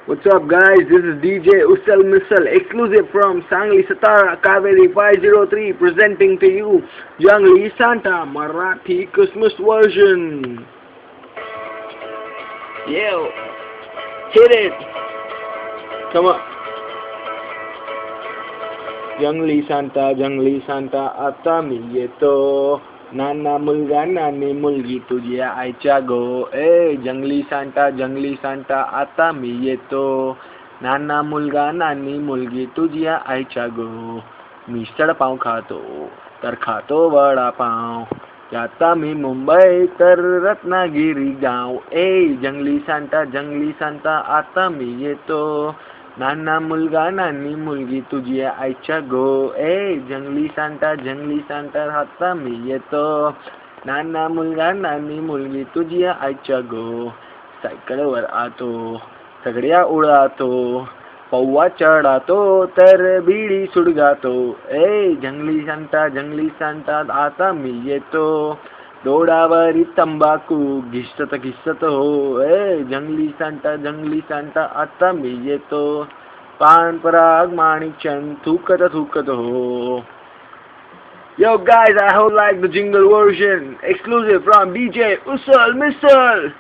What's up, guys? This is DJ Usal Missile, exclusive from Sangli Satara Kaveri 503, presenting to you Jungli Santa Marathi Christmas version. Yo, hit it! Come on. जंगली Santa आता मी येतो, नाना मुलगा नानी मुलगी तुझ्या आईच्या गो. ए जंगली Santa आता मी येतो, नाना मुलगा नानी मुलगी तुझ्या आईच्या गो. मिसळ पाव खातो तर खातो वडापाव, आता मी मुंबई तर रत्नागिरी गाव. ए जंगली सांता आता मी येतो, नाना मुलगा नानी मुलगी तुझ्या आईच्या गो. ए जंगली सांता आता मी येतो, नाना मुलगा नानी मुलगी तुझ्या आईच्या गो. सायकलवर आतो सगळ्या उडातो, पौवा चढातो तर बिडी सुडगातो. ए जंगली सांता आता मी येतो, डोळ्यावरी तंबाखू घिसत हो. ए जंगली सांता आता मी येतो, पान पराग माणिकचंद थुकत हो. Yo guys, I hope like the jingle version, exclusive from DJ Usal Missile.